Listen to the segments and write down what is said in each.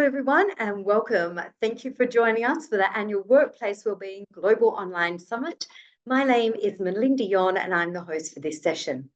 everyone, and welcome. Thank you for joining us for the annual Workplace Wellbeing Global Online Summit. My name is Melinda Yon, and I'm the host for this session.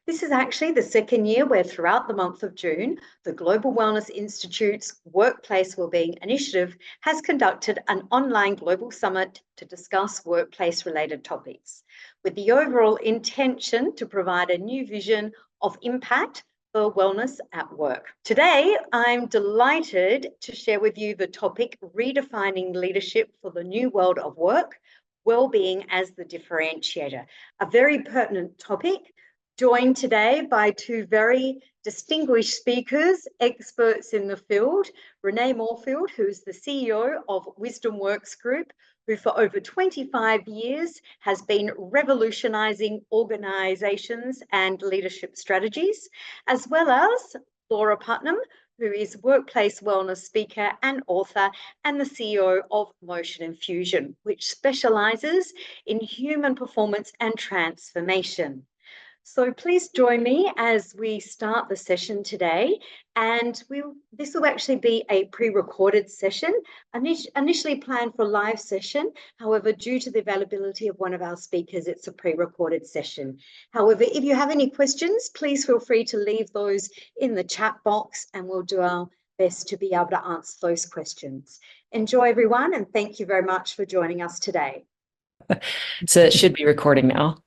This is actually the second year where throughout the month of June, the Global Wellness Institute's Workplace Wellbeing Initiative has conducted an online global summit to discuss workplace-related topics, with the overall intention to provide a new vision of impact for wellness at work. Today, I'm delighted to share with you the topic, Redefining Leadership for the New World of Work, Wellbeing as the Differentiator, a very pertinent topic, joined today by two very distinguished speakers, experts in the field, Renee Moorefield, who's the CEO of Wisdom Works Group, who for over 25 years has been revolutionising organisations and leadership strategies, as well as Laura Putnam, who is workplace wellness speaker and author and the CEO of Motion Infusion, which specialises in human performance and transformation. So please join me as we start the session today, and this will actually be a pre-recorded session, initially planned for a live session. However, due to the availability of one of our speakers, it's a pre-recorded session. However, if you have any questions, please feel free to leave those in the chat box, and we'll do our best to be able to answer those questions. Enjoy, everyone, and thank you very much for joining us today. So it should be recording now.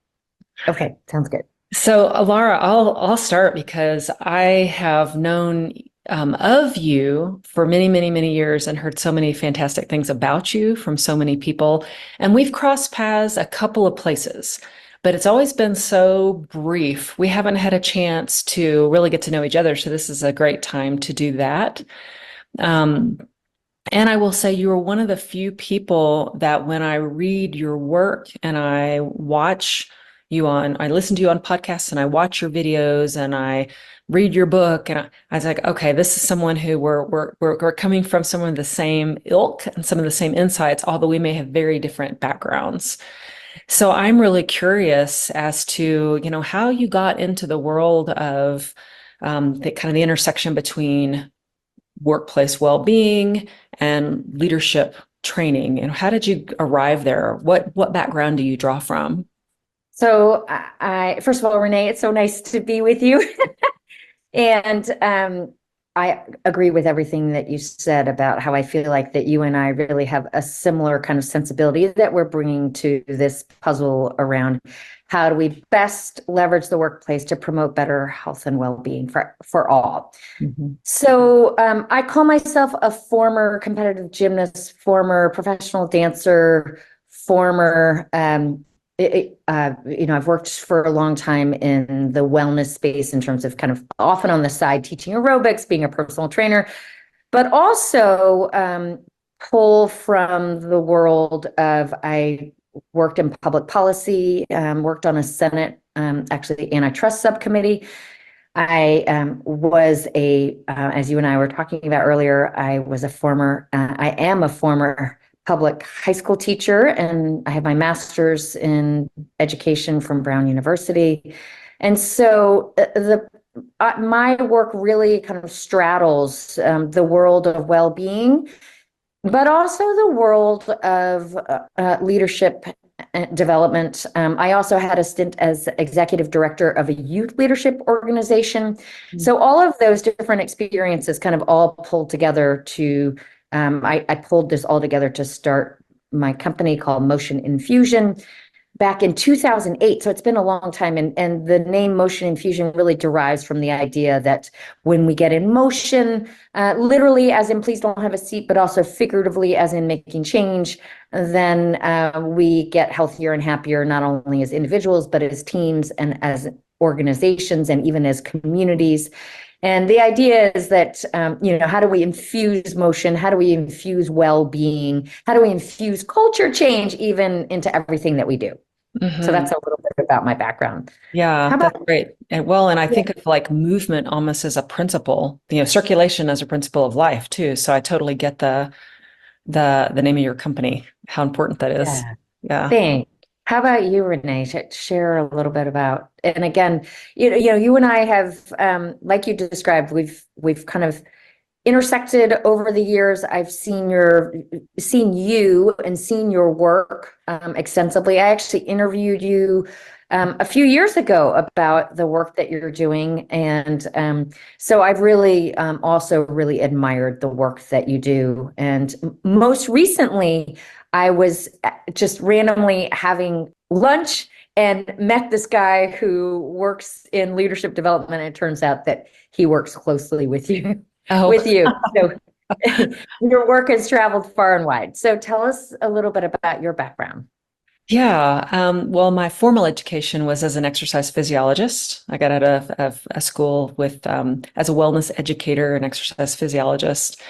Okay, sounds good. So, Laura, I'll start because I have known of you for many, many, many years and heard so many fantastic things about you from so many people. And we've crossed paths a couple of places, but it's always been so brief. We haven't had a chance to really get to know each other. So this is a great time to do that. And I will say you are one of the few people that when I read your work and I listen to you on podcasts and I watch your videos and I read your book, and I was like, okay, this is someone who we're coming from some of the same ilk and some of the same insights, although we may have very different backgrounds. So I'm really curious as to, how you got into the world of the intersection between workplace well-being and leadership training. And how did you arrive there? What background do you draw from? So first of all, Renee, it's so nice to be with you. And I agree with everything that you said about how I feel like that you and I really have a similar kind of sensibility that we're bringing to this puzzle around how do we best leverage the workplace to promote better health and well-being for all. Mm-hmm. So I call myself a former competitive gymnast, former professional dancer, former I've worked for a long time in the wellness space in terms of kind of often on the side teaching aerobics, being a personal trainer, but also pull from the world of, I worked in public policy, worked on a Senate, actually antitrust subcommittee. I was as you and I were talking about earlier, I am a former public high school teacher, and I have my master's in education from Brown University. And so my work really kind of straddles the world of well-being, but also the world of leadership development. I also had a stint as executive director of a youth leadership organization. Mm-hmm. So all of those different experiences kind of all pulled together to I pulled this all together to start my company called Motion Infusion back in 2008. So it's been a long time. And the name Motion Infusion really derives from the idea that when we get in motion, literally as in please don't have a seat, but also figuratively as in making change, then we get healthier and happier, not only as individuals, but as teams and as organizations and even as communities. And the idea is that, how do we infuse motion? How do we infuse well-being? How do we infuse culture change even into everything that we do? Mm-hmm. So that's a little bit about my background. Yeah, that's great. And I think of like movement almost as a principle, circulation as a principle of life too. So I totally get the name of your company, how important that is. Yeah. Thanks. How about you, Renee? Share a little bit about, and again, you and I have, like you described, we've kind of intersected over the years. I've seen you and seen your work extensively. I actually interviewed you a few years ago about the work that you're doing. And so I've really also really admired the work that you do. And most recently, I was just randomly having lunch and met this guy who works in leadership development. And it turns out that he works closely with you. Oh. With you. So your work has traveled far and wide. So tell us a little bit about your background. Yeah. Well, my formal education was as an exercise physiologist. I got out of a school with as a wellness educator and exercise physiologist.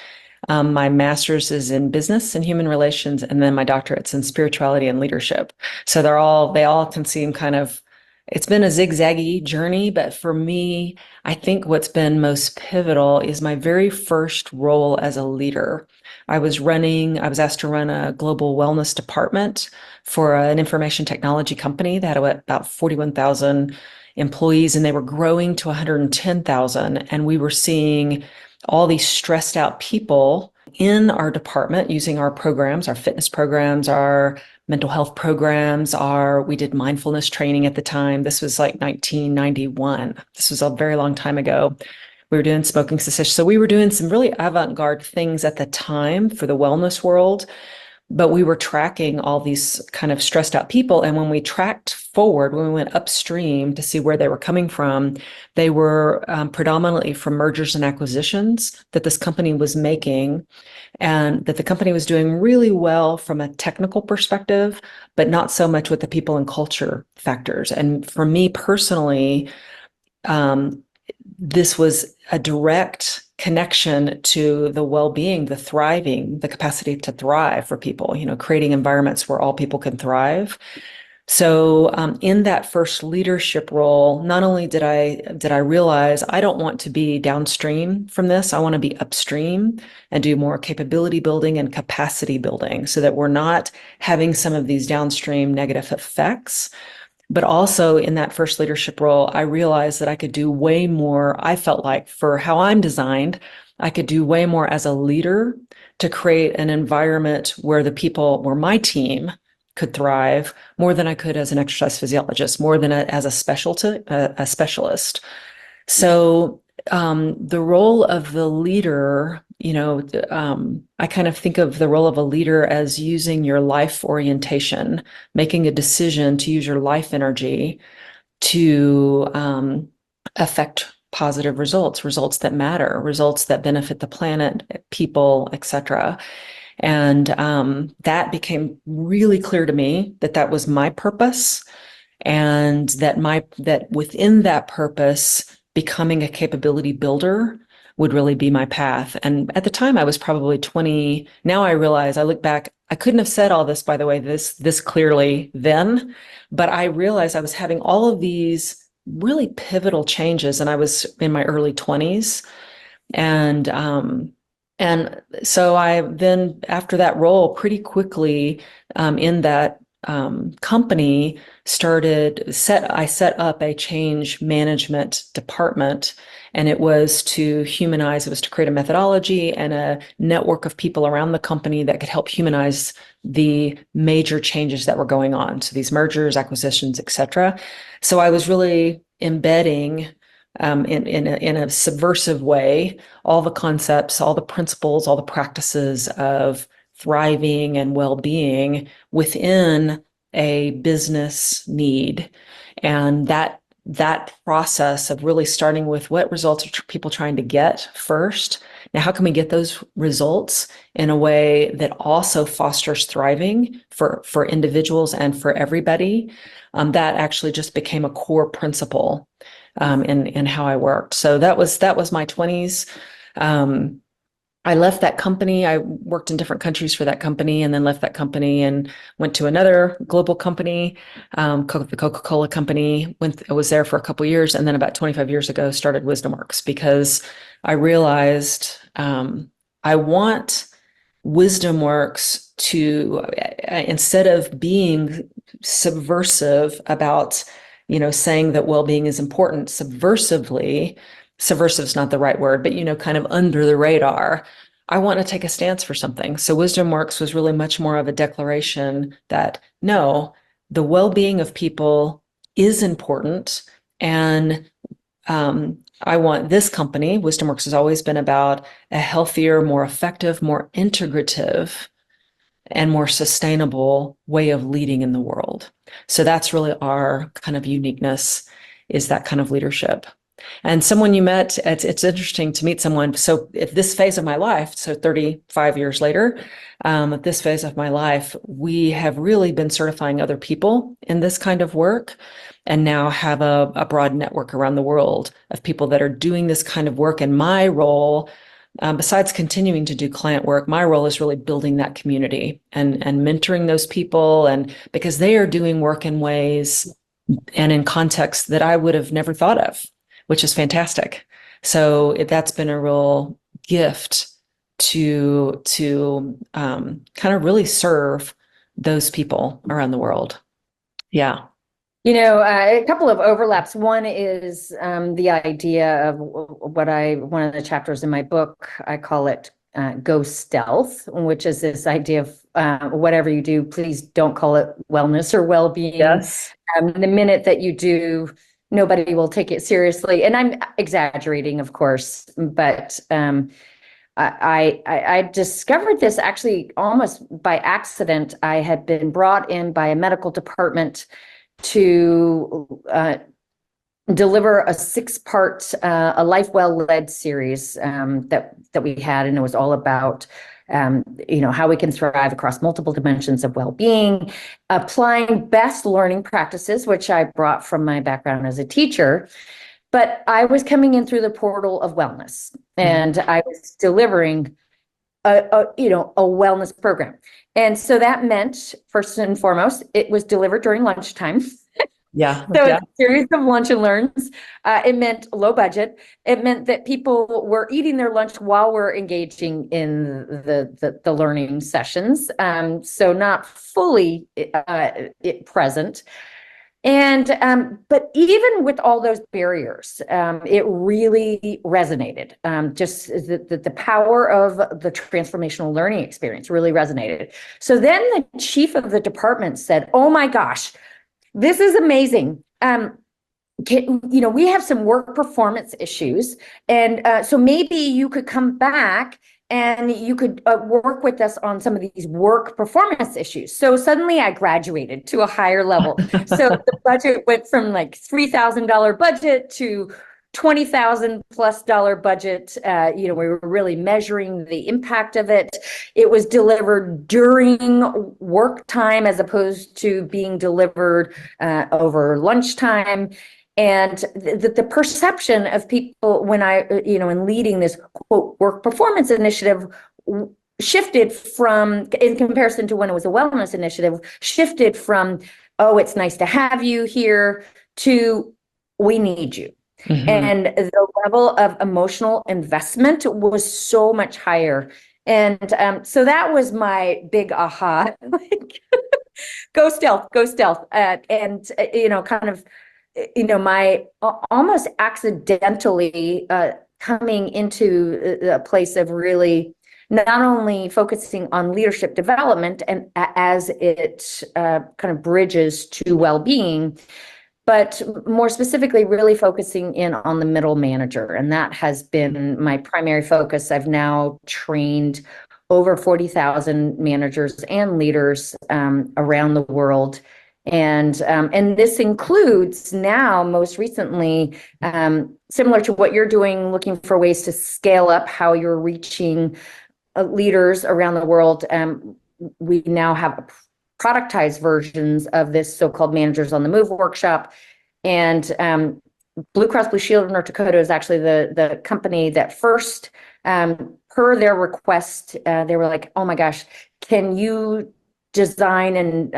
My master's is in business and human relations, and then my doctorate's in spirituality and leadership. So they all can seem kind of, it's been a zigzaggy journey, but for me, I think what's been most pivotal is my very first role as a leader. I was asked to run a global wellness department for an information technology company that had about 41,000 employees, and they were growing to 110,000. And we were seeing all these stressed out people in our department using our programs, our fitness programs, our mental health programs, we did mindfulness training at the time. This was like 1991. This was a very long time ago. We were doing smoking cessation. So we were doing some really avant-garde things at the time for the wellness world, but we were tracking all these kind of stressed out people. And when we tracked forward, when we went upstream to see where they were coming from, they were predominantly from mergers and acquisitions that this company was making, and that the company was doing really well from a technical perspective, but not so much with the people and culture factors. And for me personally, this was a direct connection to the well-being, the thriving, the capacity to thrive for people, creating environments where all people can thrive. So in that first leadership role, not only did I realize I don't want to be downstream from this, I want to be upstream and do more capability building and capacity building so that we're not having some of these downstream negative effects. But also in that first leadership role, I realized that I could do way more. I felt like for how I'm designed, I could do way more as a leader to create an environment where my team could thrive more than I could as an exercise physiologist, more than as a specialist. So the role of the leader, I kind of think of the role of a leader as using your life orientation, making a decision to use your life energy to affect positive results that matter, results that benefit the planet, people, etc. And that became really clear to me that was my purpose, and that within that purpose, becoming a capability builder would really be my path. And at the time I was probably 20. Now I realize, I look back, I couldn't have said all this, by the way, this clearly then, but I realized I was having all of these really pivotal changes, and I was in my early 20s. And so I then, after that role, pretty quickly in that company, I set up a change management department, and it was to humanize, it was to create a methodology and a network of people around the company that could help humanize the major changes that were going on. So these mergers, acquisitions, etc. So I was really embedding in a subversive way all the concepts, all the principles, all the practices of thriving and well-being within a business need. And that process of really starting with what results are people trying to get first. Now, how can we get those results in a way that also fosters thriving for individuals and for everybody? That actually just became a core principle in how I worked. So that was my 20s. I left that company. I worked in different countries for that company, and then left that company and went to another global company, the Coca-Cola company. I was there for a couple of years, and then about 25 years ago, started WisdomWorks, because I realized I want WisdomWorks to, instead of being subversive about, saying that well-being is important subversively, subversive is not the right word, but, kind of under the radar. I want to take a stance for something. So Wisdom Works was really much more of a declaration that no, the well-being of people is important. And I want this company, Wisdom Works has always been about a healthier, more effective, more integrative, and more sustainable way of leading in the world. So that's really our kind of uniqueness, is that kind of leadership. And someone you met, it's interesting to meet someone. So at this phase of my life, so 35 years later, at this phase of my life, we have really been certifying other people in this kind of work, and now have a broad network around the world of people that are doing this kind of work. And my role, besides continuing to do client work, my role is really building that community and mentoring those people, and because they are doing work in ways and in contexts that I would have never thought of, which is fantastic. So that's been a real gift to kind of really serve those people around the world. Yeah. A couple of overlaps. One is the idea of one of the chapters in my book, I call it Go Stealth, which is this idea of whatever you do, please don't call it wellness or well-being. Yes. The minute that you do, nobody will take it seriously. And I'm exaggerating, of course, but I discovered this actually almost by accident. I had been brought in by a medical department to deliver a 6-part, a Life Well led series that we had, and it was all about how we can thrive across multiple dimensions of well-being, applying best learning practices, which I brought from my background as a teacher. But I was coming in through the portal of wellness, and I was delivering a wellness program. And so that meant, first and foremost, it was delivered during lunchtime. Yeah. So it's a series of lunch and learns. It meant low budget. It meant that people were eating their lunch while we're engaging in the learning sessions. So not fully present. And but even with all those barriers, it really resonated. Just the power of the transformational learning experience really resonated. So then the chief of the department said, "Oh my gosh, this is amazing. We have some work performance issues, and so maybe you could come back and you could work with us on some of these work performance issues." So suddenly I graduated to a higher level. So the budget went from like $3,000 budget to $20,000+ budget. We were really measuring the impact of it. It was delivered during work time as opposed to being delivered over lunchtime. And the perception of people when in leading this quote work performance initiative shifted from, in comparison to when it was a wellness initiative, shifted from, oh, it's nice to have you here, to we need you. Mm-hmm. And the level of emotional investment was so much higher. And so that was my big aha, like, go stealth. My almost accidentally coming into a place of really not only focusing on leadership development and as it kind of bridges to well-being, but more specifically, really focusing in on the middle manager. And that has been my primary focus. I've now trained over 40,000 managers and leaders around the world. And this includes now, most recently, similar to what you're doing, looking for ways to scale up how you're reaching leaders around the world. We now have productized versions of this so-called Managers on the Move workshop. And Blue Cross Blue Shield of North Dakota is actually the company that first, per their request, they were like, "Oh my gosh, can you design and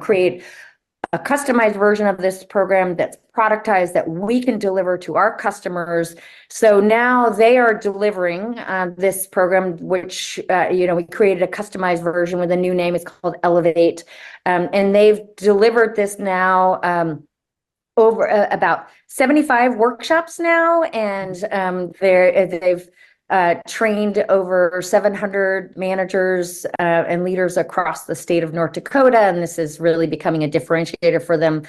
create a customized version of this program that's productized that we can deliver to our customers?" So now they are delivering this program, which we created a customized version with a new name. It's called Elevate, and they've delivered this now over about 75 workshops now, and they've trained over 700 managers and leaders across the state of North Dakota, and this is really becoming a differentiator for them.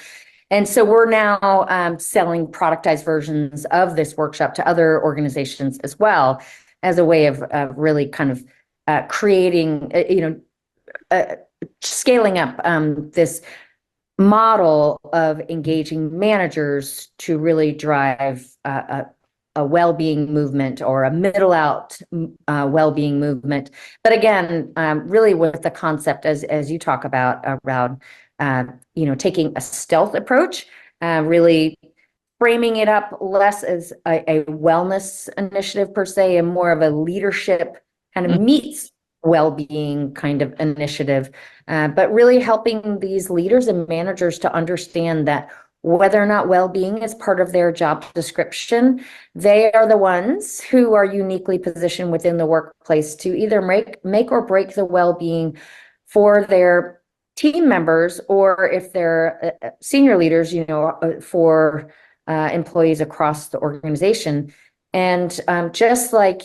And so we're now selling productized versions of this workshop to other organizations as well, as a way of really kind of creating, scaling up this model of engaging managers to really drive a well-being movement, or a middle out well-being movement. But again, really with the concept, as you talk about, around taking a stealth approach, really framing it up less as a wellness initiative per se, and more of a leadership kind of meets well-being kind of initiative, but really helping these leaders and managers to understand that whether or not well-being is part of their job description, they are the ones who are uniquely positioned within the workplace to either make or break the well-being for their team members, or if they're senior leaders, for employees across the organization. And just like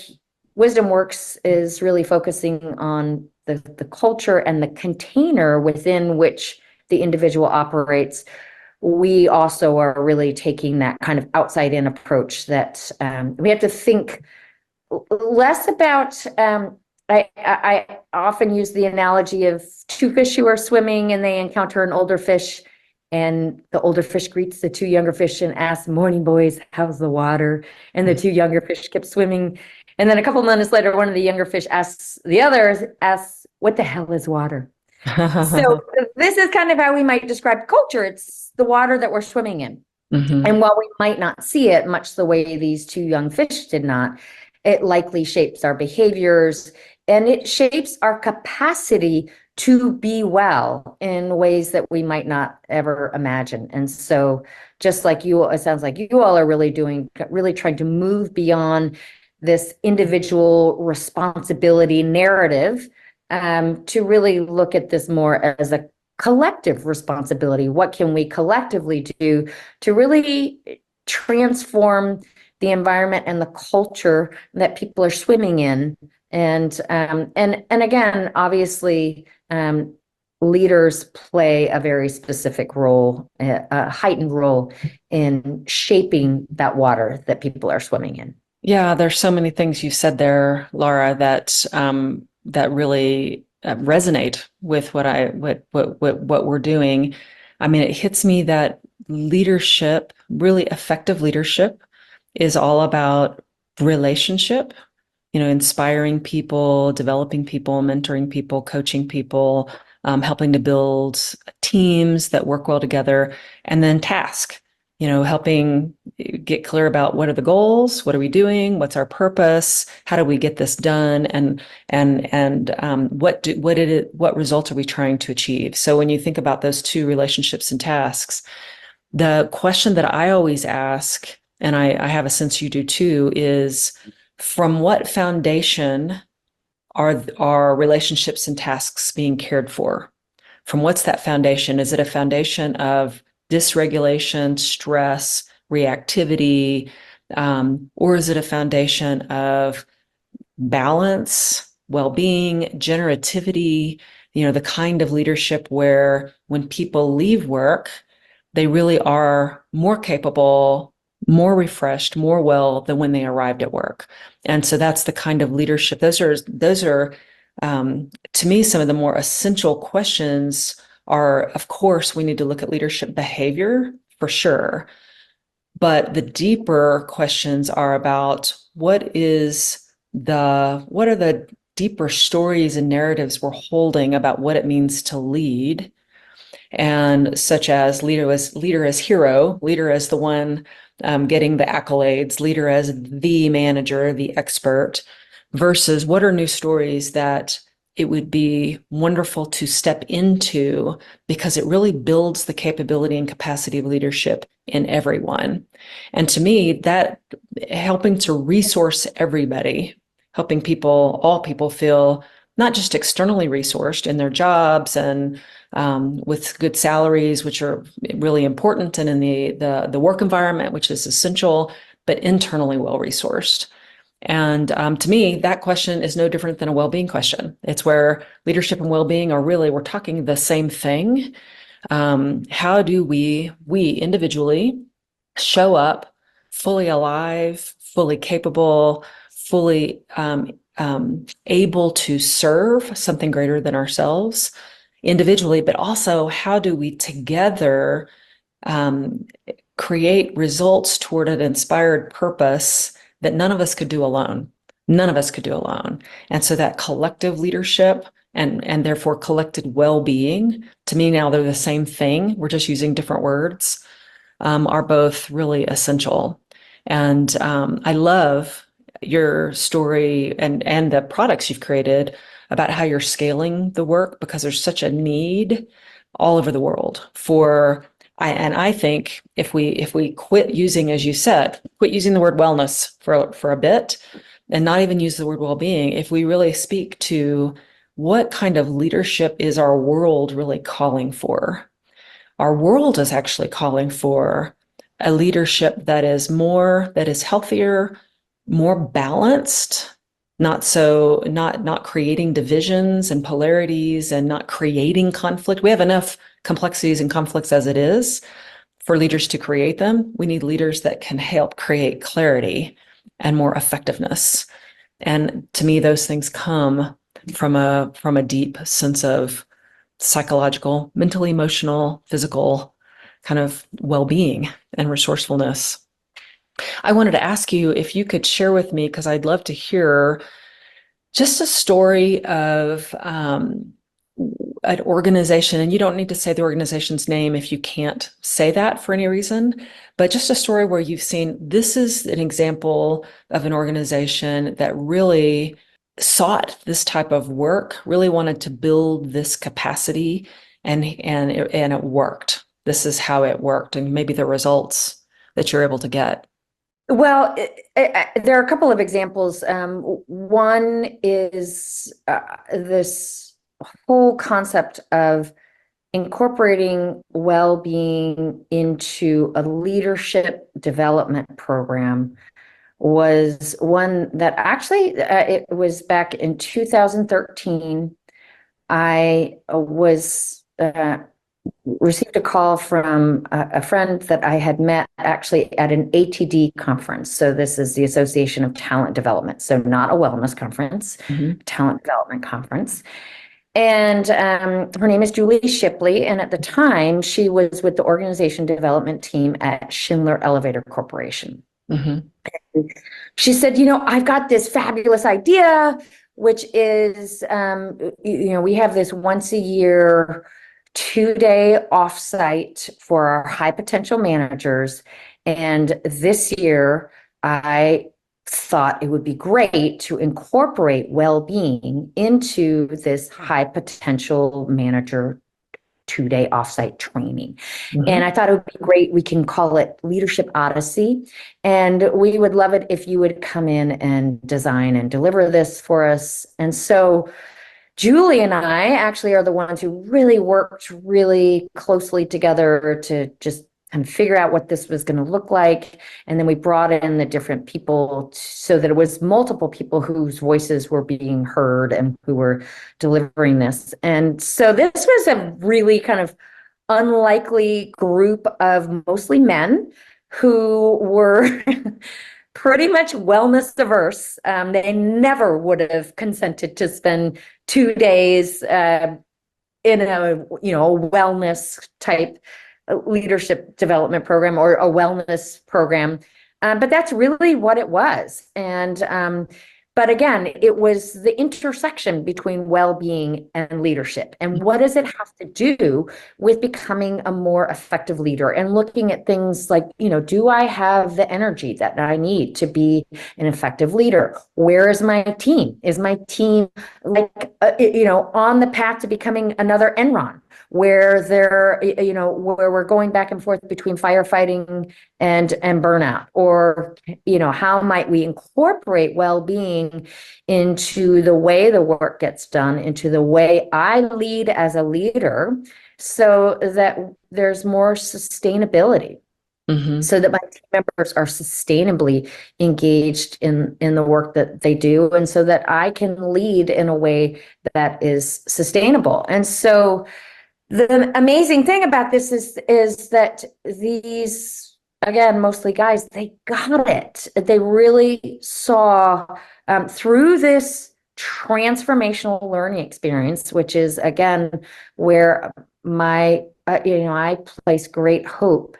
Wisdom Works is really focusing on the culture and the container within which the individual operates, we also are really taking that kind of outside in approach, that we have to think less about, I often use the analogy of two fish who are swimming and they encounter an older fish, and the older fish greets the two younger fish and asks, "Morning, boys, how's the water?" And the two younger fish kept swimming. And then a couple minutes later, one of the younger fish asks the others, "What the hell is water?" So this is kind of how we might describe culture. It's the water that we're swimming in. And while we might not see it much the way these two young fish did not, it likely shapes our behaviors, and it shapes our capacity to be well in ways that we might not ever imagine. And so just like you, it sounds like you all are really trying to move beyond this individual responsibility narrative, to really look at this more as a collective responsibility. What can we collectively do to really transform the environment and the culture that people are swimming in? And again, obviously, leaders play a very specific role, a heightened role in shaping that water that people are swimming in. Yeah, there's so many things you said there, Laura, that really resonate with what we're doing. I mean, it hits me that leadership, really effective leadership, is all about relationship, inspiring people, developing people, mentoring people, coaching people, helping to build teams that work well together, and then task, helping get clear about what are the goals, what are we doing, what's our purpose, how do we get this done, and what results are we trying to achieve? So when you think about those two, relationships and tasks, the question that I always ask, and I have a sense you do too, is from what foundation are relationships and tasks being cared for? From what's that foundation? Is it a foundation of dysregulation, stress, reactivity, or is it a foundation of balance, well-being, generativity, the kind of leadership where when people leave work, they really are more capable, more refreshed, more well than when they arrived at work. And so that's the kind of leadership. Those are to me, some of the more essential questions are, of course, we need to look at leadership behavior for sure. But the deeper questions are about what are the deeper stories and narratives we're holding about what it means to lead, and such as leader as hero, leader as the one getting the accolades, leader as the manager, the expert, versus what are new stories that it would be wonderful to step into, because it really builds the capability and capacity of leadership in everyone. And to me, that helping to resource everybody, helping all people feel not just externally resourced in their jobs and with good salaries, which are really important, and in the work environment, which is essential, but internally well-resourced. And to me, that question is no different than a well-being question. It's where leadership and well-being are really, we're talking the same thing. How do we individually show up fully alive, fully capable, fully able to serve something greater than ourselves individually, but also how do we together create results toward an inspired purpose that none of us could do alone. None of us could do alone. And so that collective leadership and therefore collected well-being, to me now they're the same thing. We're just using different words, are both really essential. And I love your story and the products you've created about how you're scaling the work, because there's such a need all over the world for, and I think if we quit using, as you said, quit using the word wellness for a bit and not even use the word well-being, if we really speak to what kind of leadership is our world really calling for? Our world is actually calling for a leadership that is healthier, more balanced, not creating divisions and polarities and not creating conflict. We have enough complexities and conflicts as it is for leaders to create them. We need leaders that can help create clarity and more effectiveness. And to me, those things come from a deep sense of psychological, mental, emotional, physical kind of well-being and resourcefulness. I wanted to ask you if you could share with me, because I'd love to hear just a story of an organization, and you don't need to say the organization's name if you can't say that for any reason, but just a story where you've seen, this is an example of an organization that really sought this type of work, really wanted to build this capacity, and it worked. This is how it worked, and maybe the results that you're able to get. Well, there are a couple of examples. One is this whole concept of incorporating well-being into a leadership development program was one that actually, it was back in 2013. I received a call from a friend that I had met actually at an ATD conference. So this is the Association of Talent Development. So not a wellness conference, talent development conference. And her name is Julie Shipley. And at the time, she was with the organization development team at Schindler Elevator Corporation. She said, I've got this fabulous idea, which is, we have this once a year 2-day offsite for our high potential managers. And this year, I thought it would be great to incorporate well-being into this high potential manager 2-day offsite training. And I thought it would be great. We can call it Leadership Odyssey. And we would love it if you would come in and design and deliver this for us. And so Julie and I actually are the ones who really worked really closely together to just kind of figure out what this was going to look like. And then we brought in the different people so that it was multiple people whose voices were being heard and who were delivering this. And so this was a really kind of unlikely group of mostly men who were pretty much wellness diverse. They never would have consented to spend 2 days in a wellness type leadership development program or a wellness program. But that's really what it was. And but again, it was the intersection between well-being and leadership. And what does it have to do with becoming a more effective leader and looking at things like, do I have the energy that I need to be an effective leader? Where is my team? Is my team on the path to becoming another Enron? where where we're going back and forth between firefighting and burnout, or, how might we incorporate well-being into the way the work gets done, into the way I lead as a leader, so that there's more sustainability. Mhm. So that my team members are sustainably engaged in the work that they do, and so that I can lead in a way that is sustainable. And so the amazing thing about this is that these, again, mostly guys, they got it. They really saw through this transformational learning experience, which is, again, where I place great hope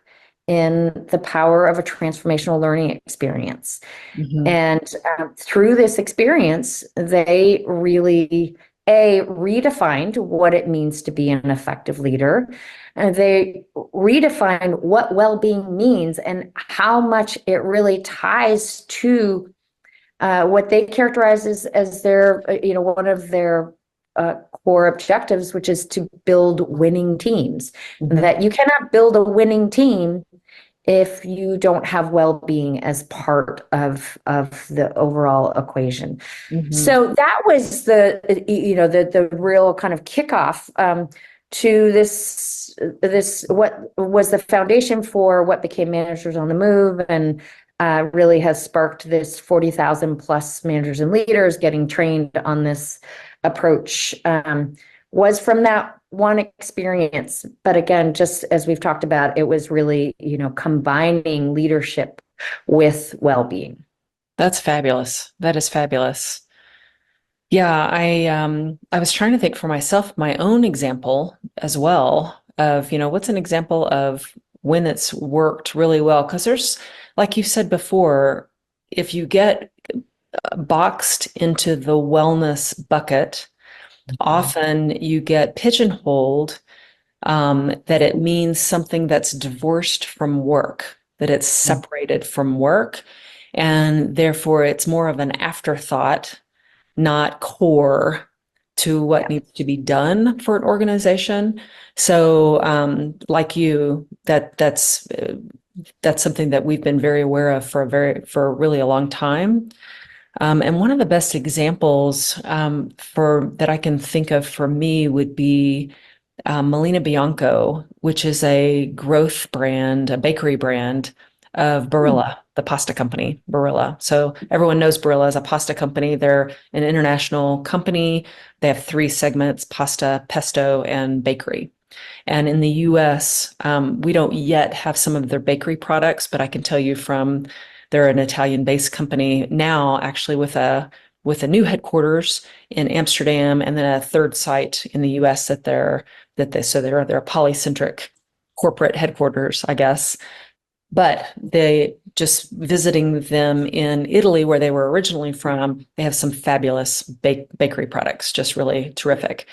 in the power of a transformational learning experience. Mhm. And through this experience, they really redefined what it means to be an effective leader. And they redefined what well-being means and how much it really ties to what they characterize as their, one of their core objectives, which is to build winning teams. Mhm. That you cannot build a winning team if you don't have well-being as part of the overall equation. Mhm. So that was the real kind of kickoff to this what was the foundation for what became Managers on the Move, and really has sparked this 40,000 plus managers and leaders getting trained on this approach. Was from that one experience. But again, just as we've talked about, it was really, combining leadership with well-being. That's fabulous. That is fabulous. Yeah, I was trying to think for myself, my own example as well of, what's an example of when it's worked really well? Because there's, like you said before, if you get boxed into the wellness bucket, often you get pigeonholed, that it means something that's divorced from work, that it's separated from work, and therefore it's more of an afterthought, not core to what needs to be done for an organization. So, like you, that's something that we've been very aware of for really a long time. And one of the best examples for that I can think of for me would be Melina Bianco, which is a growth brand, a bakery brand of Barilla, the pasta company, Barilla. So everyone knows Barilla as a pasta company. They're an international company. They have 3 segments: pasta, pesto, and bakery. And in the US, we don't yet have some of their bakery products, but I can tell you they're an Italian-based company now, actually with a new headquarters in Amsterdam, and then a third site in the US so they're a polycentric corporate headquarters, I guess. But they, just visiting them in Italy, where they were originally from, they have some fabulous bakery products, just really terrific.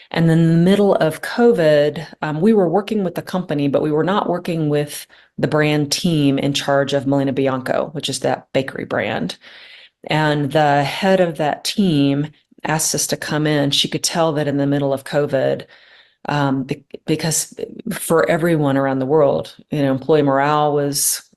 And in the middle of COVID, we were working with the company, but we were not working with the brand team in charge of Melina Bianco, which is that bakery brand. And the head of that team asked us to come in. She could tell that in the middle of COVID, because for everyone around the world, employee morale was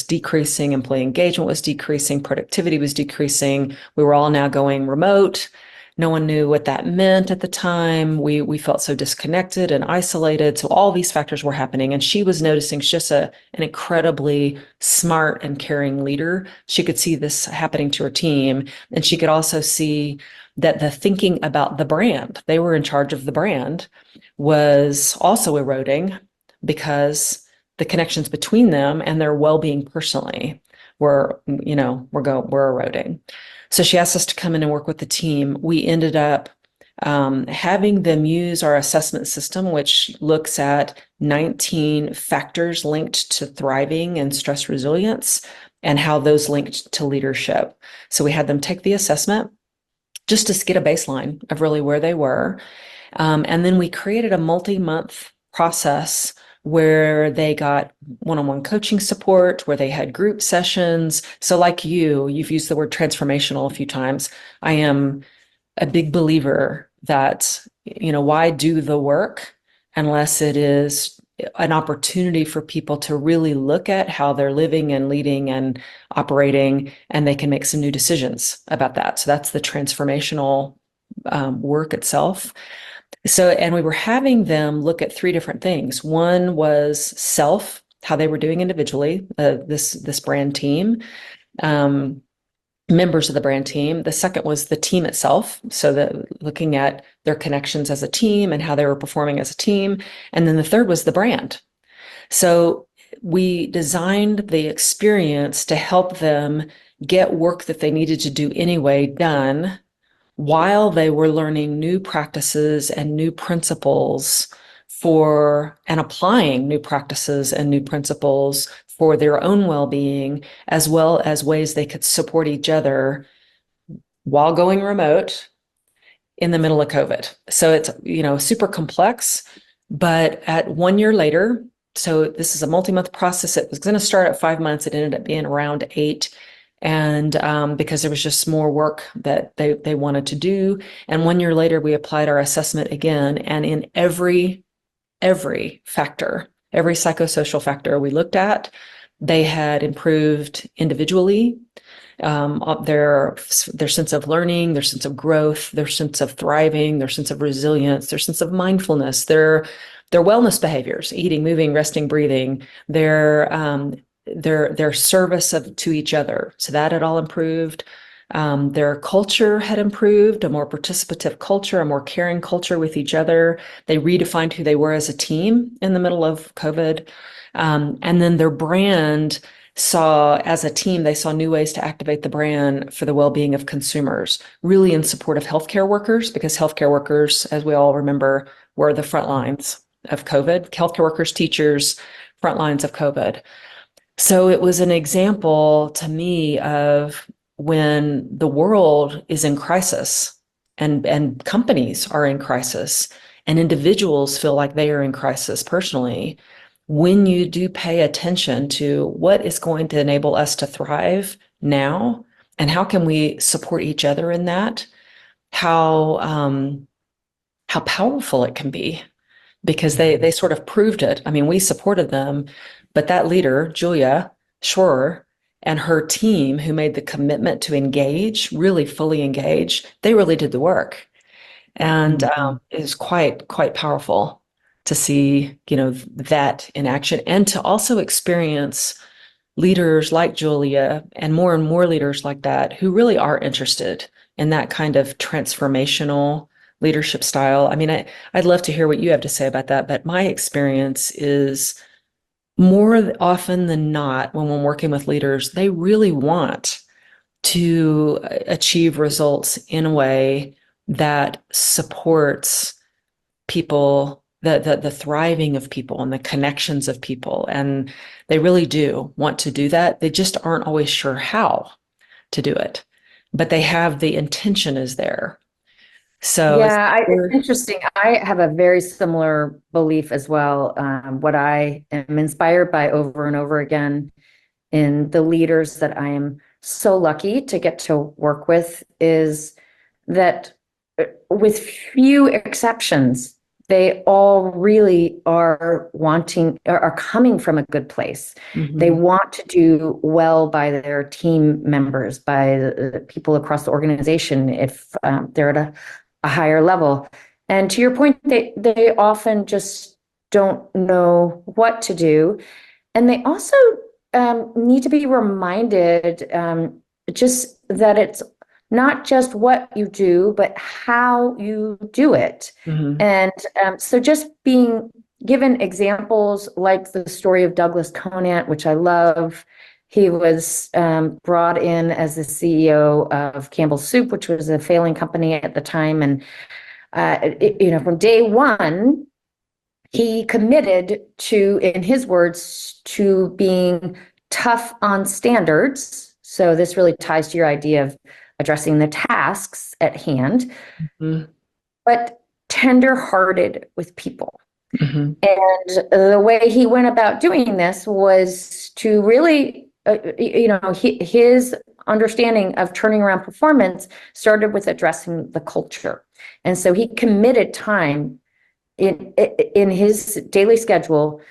decreasing, employee engagement was decreasing, productivity was decreasing. We were all now going remote. No one knew what that meant at the time. We felt so disconnected and isolated. So all these factors were happening. And she was noticing she's just an incredibly smart and caring leader. She could see this happening to her team. And she could also see that the thinking about the brand, they were in charge of the brand, was also eroding, because the connections between them and their well-being personally were eroding. So she asked us to come in and work with the team. We ended up having them use our assessment system, which looks at 19 factors linked to thriving and stress resilience, and how those linked to leadership. So we had them take the assessment just to get a baseline of really where they were. And then we created a multi-month process where they got one-on-one coaching support, where they had group sessions. So like you've used the word transformational a few times. I am a big believer that why do the work unless it is an opportunity for people to really look at how they're living and leading and operating, and they can make some new decisions about that. So that's the transformational work itself. So, and we were having them look at three different things. One was self, how they were doing individually, this brand team, members of the brand team. The second was the team itself. So that looking at their connections as a team and how they were performing as a team. And then the third was the brand. So we designed the experience to help them get work that they needed to do anyway done while they were learning new practices and new principles and applying new practices and new principles for their own well-being, as well as ways they could support each other while going remote in the middle of COVID. So it's, super complex, but at 1 year later, so this is a multi-month process. It was going to start at 5 months. It ended up being around 8. And because there was just more work that they wanted to do. And 1 year later, we applied our assessment again. And in every factor, every psychosocial factor we looked at, they had improved individually, their sense of learning, their sense of growth, their sense of thriving, their sense of resilience, their sense of mindfulness, their wellness behaviors, eating, moving, resting, breathing, their service to each other. So that had all improved. Their culture had improved, a more participative culture, a more caring culture with each other. They redefined who they were as a team in the middle of COVID. And then their brand as a team, they saw new ways to activate the brand for the well-being of consumers, really in support of healthcare workers, because healthcare workers, as we all remember, were the front lines of COVID. Healthcare workers, teachers, front lines of COVID. So it was an example to me of when the world is in crisis and companies are in crisis and individuals feel like they are in crisis personally, when you do pay attention to what is going to enable us to thrive now and how can we support each other in that, how powerful it can be, because they sort of proved it. I mean, we supported them, but that leader, Julia Schroer, and her team who made the commitment to engage, really fully engage, they really did the work. And it was quite powerful to see, that in action, and to also experience leaders like Julia and more leaders like that who really are interested in that kind of transformational leadership style. I mean, I'd love to hear what you have to say about that, but my experience is more often than not, when we're working with leaders, they really want to achieve results in a way that supports people, the thriving of people and the connections of people. And they really do want to do that. They just aren't always sure how to do it, but they have the intention is there. So yeah, it's interesting. I have a very similar belief as well. What I am inspired by over and over again in the leaders that I am so lucky to get to work with is that with few exceptions, they all really are coming from a good place. Mm-hmm. They want to do well by their team members, by the people across the organization, if they're at a higher level. And to your point, they often just don't know what to do. And they also need to be reminded just that it's not just what you do, but how you do it. Mm-hmm. And so just being given examples like the story of Douglas Conant, which I love. He was brought in as the CEO of Campbell's Soup, which was a failing company at the time. And, from day one, he committed to, in his words, to being tough on standards. So this really ties to your idea of addressing the tasks at hand, mm-hmm. but tender-hearted with people. Mm-hmm. And the way he went about doing this was to really his understanding of turning around performance started with addressing the culture. And so he committed time in his daily schedule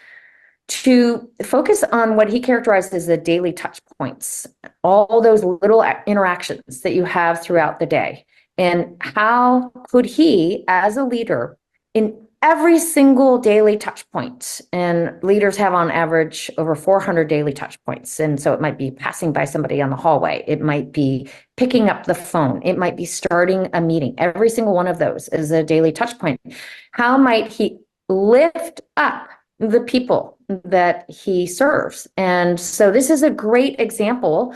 to focus on what he characterized as the daily touch points, all those little interactions that you have throughout the day. And how could he, as a leader, in every single daily touch point, and leaders have on average over 400 daily touch points. And so it might be passing by somebody on the hallway. It might be picking up the phone. It might be starting a meeting. Every single one of those is a daily touch point. How might he lift up the people that he serves? And so this is a great example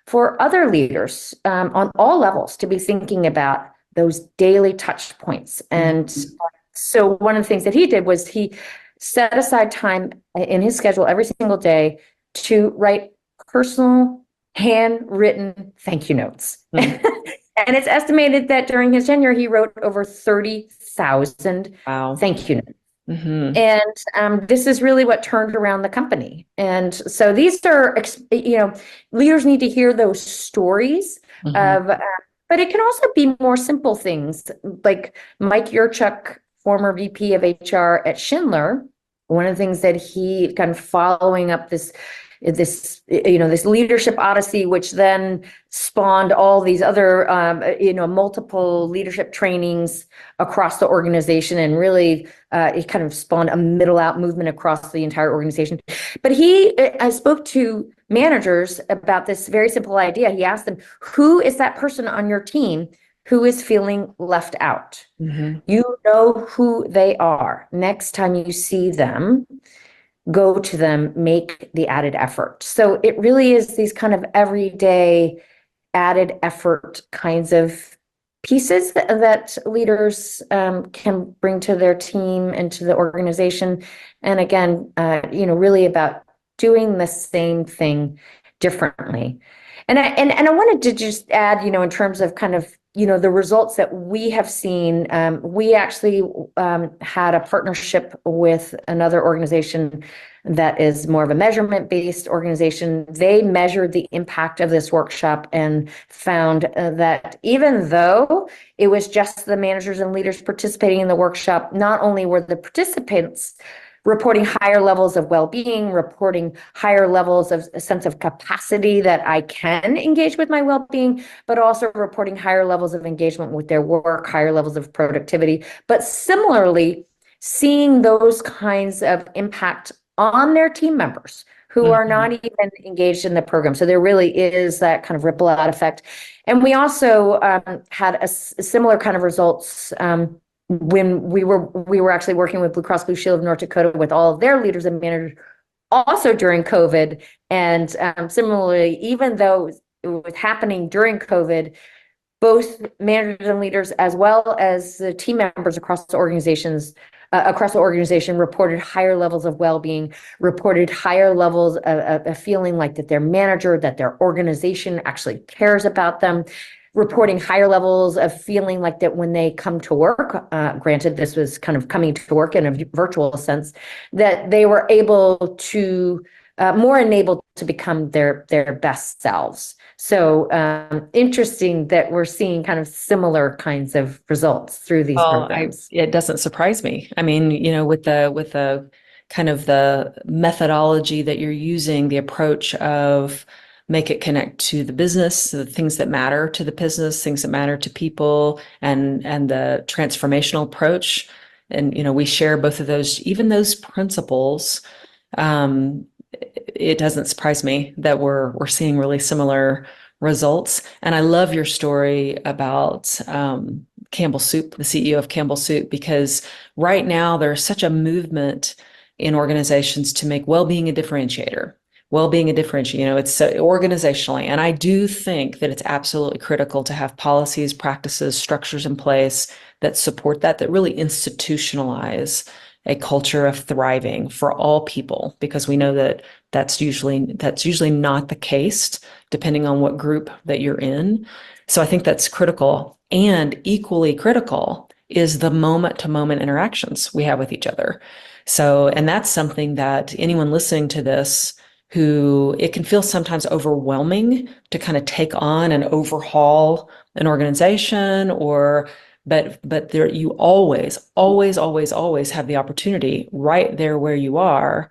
for other leaders on all levels to be thinking about those daily touch points. And so one of the things that he did was he set aside time in his schedule every single day to write personal handwritten thank you notes. And it's estimated that during his tenure, he wrote over 30,000 thank you notes. And this is really what turned around the company. And so these are, leaders need to hear those stories of, but it can also be more simple things like Mike Yurchuk, former VP of HR at Schindler. One of the things that he kind of following up this leadership odyssey, which then spawned all these other, multiple leadership trainings across the organization. And really, it kind of spawned a middle out movement across the entire organization. But I spoke to managers about this very simple idea. He asked them, who is that person on your team who is feeling left out? You know who they are. Next time you see them, go to them, make the added effort. So it really is these kind of everyday added effort kinds of pieces that leaders can bring to their team and to the organization. And again, really about doing the same thing differently. And I wanted to just add, in terms of kind of, the results that we have seen. We actually had a partnership with another organization that is more of a measurement-based organization. They measured the impact of this workshop and found that even though it was just the managers and leaders participating in the workshop, not only were the participants reporting higher levels of well-being, reporting higher levels of a sense of capacity that I can engage with my well-being, but also reporting higher levels of engagement with their work, higher levels of productivity. But similarly, seeing those kinds of impact on their team members who are not even engaged in the program. So there really is that kind of ripple out effect. And we also had a similar kind of results when we were actually working with Blue Cross Blue Shield of North Dakota with all of their leaders and managers also during COVID. And similarly, even though it was happening during COVID, both managers and leaders, as well as the team members across the organization reported higher levels of well-being, reported higher levels of feeling like that their manager, that their organization actually cares about them, reporting higher levels of feeling like that when they come to work, granted this was kind of coming to work in a virtual sense, that they were able to, more enabled to become their best selves. So interesting that we're seeing kind of similar kinds of results through these programs. It doesn't surprise me. I mean, with the kind of the methodology that you're using, the approach of make it connect to the business, the things that matter to the business, things that matter to people, and the transformational approach. And, we share both of those, even those principles. It doesn't surprise me that we're seeing really similar results. And I love your story about Campbell Soup, the CEO of Campbell Soup, because right now there's such a movement in organizations to make well-being a differentiator. It's organizationally. And I do think that it's absolutely critical to have policies, practices, structures in place that support that really institutionalize a culture of thriving for all people, because we know that that's usually not the case, depending on what group that you're in. So I think that's critical. And equally critical is the moment-to-moment interactions we have with each other. So, and that's something that anyone listening to this who it can feel sometimes overwhelming to kind of take on and overhaul an organization, but there you always have the opportunity right there where you are,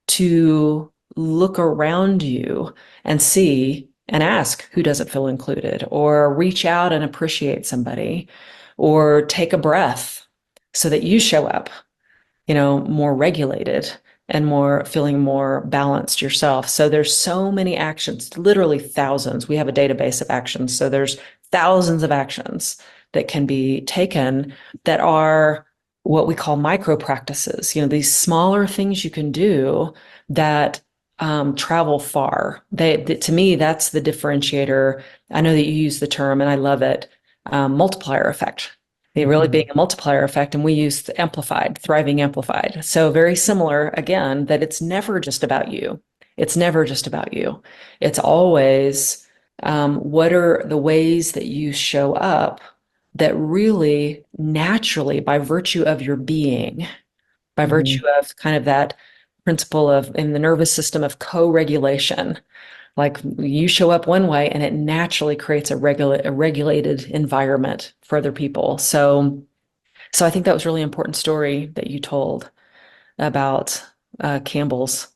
to look around you and see and ask who doesn't feel included, or reach out and appreciate somebody, or take a breath so that you show up, more regulated and feeling more balanced yourself. So there's so many actions, literally thousands. We have a database of actions. So there's thousands of actions that can be taken that are what we call micro practices, these smaller things you can do that travel far. To me, that's the differentiator. I know that you use the term, and I love it, multiplier effect. They really being a multiplier effect, and we use amplified, thriving amplified. So very similar, again, that it's never just about you. It's never just about you. It's always, what are the ways that you show up that really naturally, by virtue of your being, by virtue of kind of that principle of in the nervous system of co-regulation, like you show up one way and it naturally creates a regulated environment for other people. So I think that was a really important story that you told about Campbell's,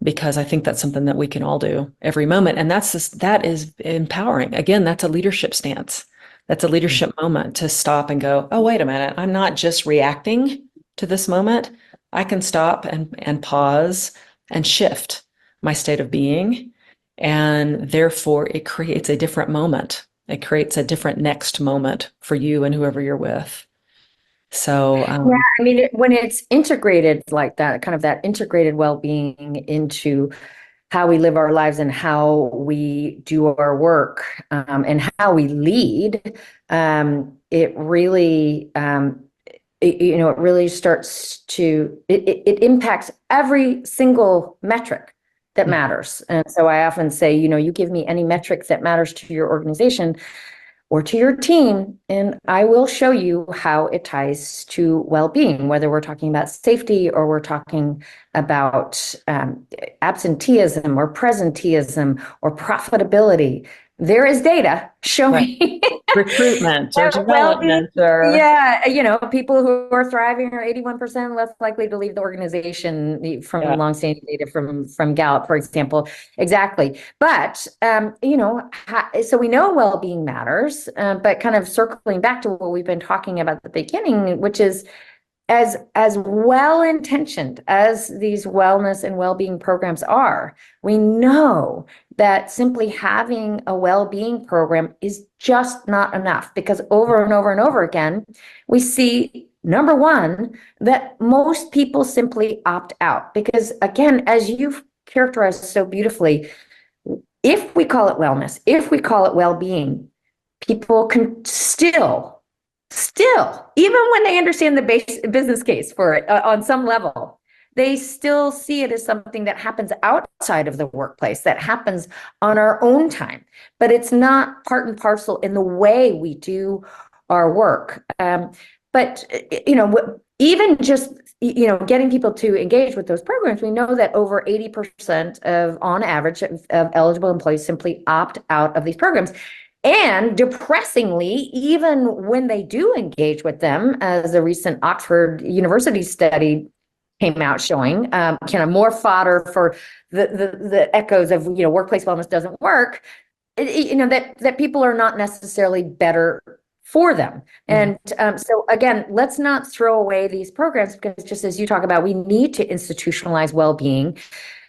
because I think that's something that we can all do every moment. And that is empowering. Again, that's a leadership stance. That's a leadership moment to stop and go, oh, wait a minute. I'm not just reacting to this moment. I can stop and pause and shift my state of being. And therefore, it creates a different moment. It creates a different next moment for you and whoever you're with. So, yeah, I mean, when it's integrated like that, kind of that integrated well-being into how we live our lives and how we do our work, and how we lead, it really, it really starts to, it impacts every single metric that matters. And so I often say, you give me any metric that matters to your organization or to your team, and I will show you how it ties to well-being, whether we're talking about safety or we're talking about absenteeism or presenteeism or profitability. There is data showing recruitment or development people who are thriving are 81% less likely to leave the organization from the longstanding data from Gallup, for example. Exactly. But, so we know well-being matters, but kind of circling back to what we've been talking about at the beginning, which is as well-intentioned as these wellness and well-being programs are, we know that simply having a well-being program is just not enough, because over and over and over again, we see, number one, that most people simply opt out. Because again, as you've characterized so beautifully, if we call it wellness, if we call it well-being, people can still, even when they understand the business case for it on some level, they still see it as something that happens outside of the workplace, that happens on our own time, but it's not part and parcel in the way we do our work. But even just getting people to engage with those programs, we know that over 80% of, on average, of eligible employees simply opt out of these programs. And depressingly, even when they do engage with them, as a recent Oxford University study came out showing, kind of more fodder for the echoes of, workplace wellness doesn't work, that people are not necessarily better for them. And so again, let's not throw away these programs, because just as you talk about, we need to institutionalize well-being,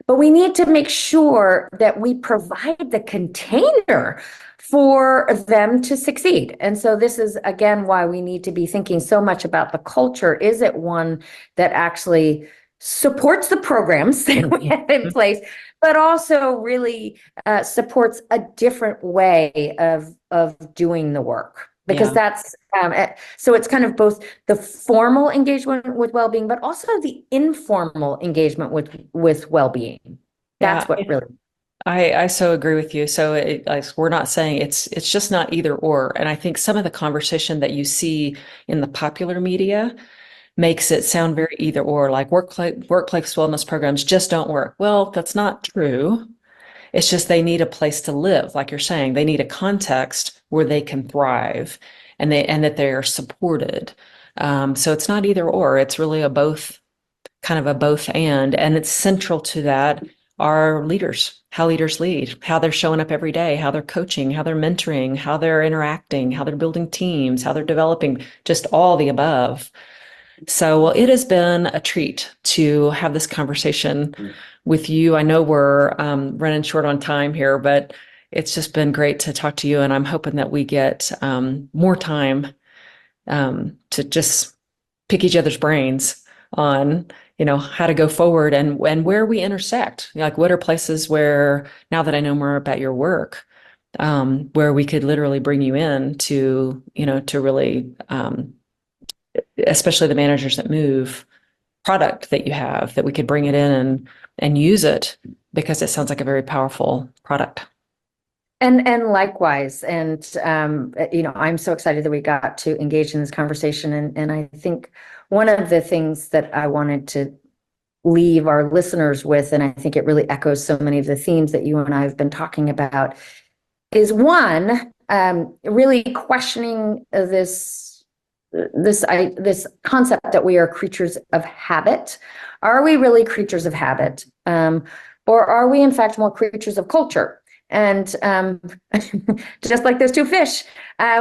but we need to make sure that we provide the container for them to succeed. And so this is, again, why we need to be thinking so much about the culture. Is it one that actually supports the programs that we have in place, but also really supports a different way of doing the work? Because that's, so it's kind of both the formal engagement with well-being, but also the informal engagement with well-being. That's what really. I so agree with you. So we're not saying it's just not either or. And I think some of the conversation that you see in the popular media makes it sound very either or, like workplace wellness programs just don't work. Well, that's not true. It's just they need a place to live, like you're saying. They need a context where they can thrive and that they're supported. So it's not either or, it's really a both, kind of a both and it's central to that are leaders, how leaders lead, how they're showing up every day, how they're coaching, how they're mentoring, how they're interacting, how they're building teams, how they're developing, just all the above. So, well, it has been a treat to have this conversation with you. I know we're running short on time here, but it's just been great to talk to you. And I'm hoping that we get more time to just pick each other's brains on, how to go forward and where we intersect. Like, what are places where, now that I know more about your work, where we could literally bring you in to, to really, especially the managers that move product that you have, that we could bring it in and use it, because it sounds like a very powerful product. And likewise, and I'm so excited that we got to engage in this conversation. And I think one of the things that I wanted to leave our listeners with, and I think it really echoes so many of the themes that you and I have been talking about, is one, really questioning this concept that we are creatures of habit. Are we really creatures of habit? Or are we in fact more creatures of culture? And just like those two fish,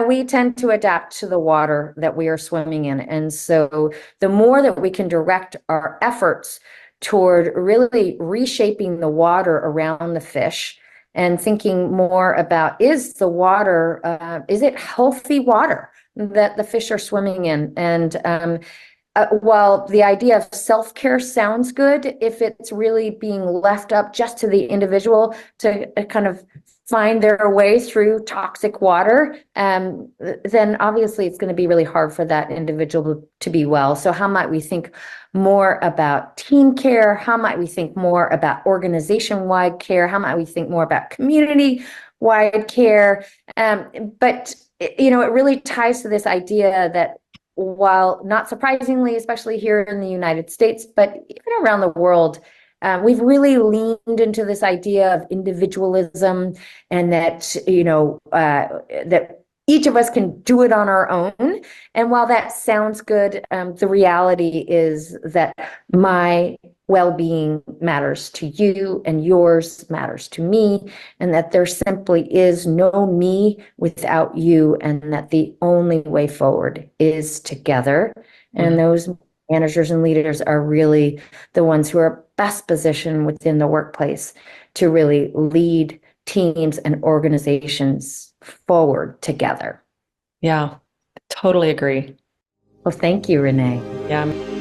we tend to adapt to the water that we are swimming in. And so the more that we can direct our efforts toward really reshaping the water around the fish and thinking more about, is the water, is it healthy water that the fish are swimming in? And while the idea of self-care sounds good, if it's really being left up just to the individual to kind of find their way through toxic water, then obviously it's going to be really hard for that individual to be well. So how might we think more about team care? How might we think more about organization-wide care? How might we think more about community-wide care? But it really ties to this idea that, while not surprisingly, especially here in the United States, but even around the world, we've really leaned into this idea of individualism, and that, that each of us can do it on our own. And while that sounds good, the reality is that my well-being matters to you and yours matters to me, and that there simply is no me without you, and that the only way forward is together. And those managers and leaders are really the ones who are best positioned within the workplace to really lead teams and organizations forward together. Yeah, totally agree. Well, thank you, Renee. Yeah.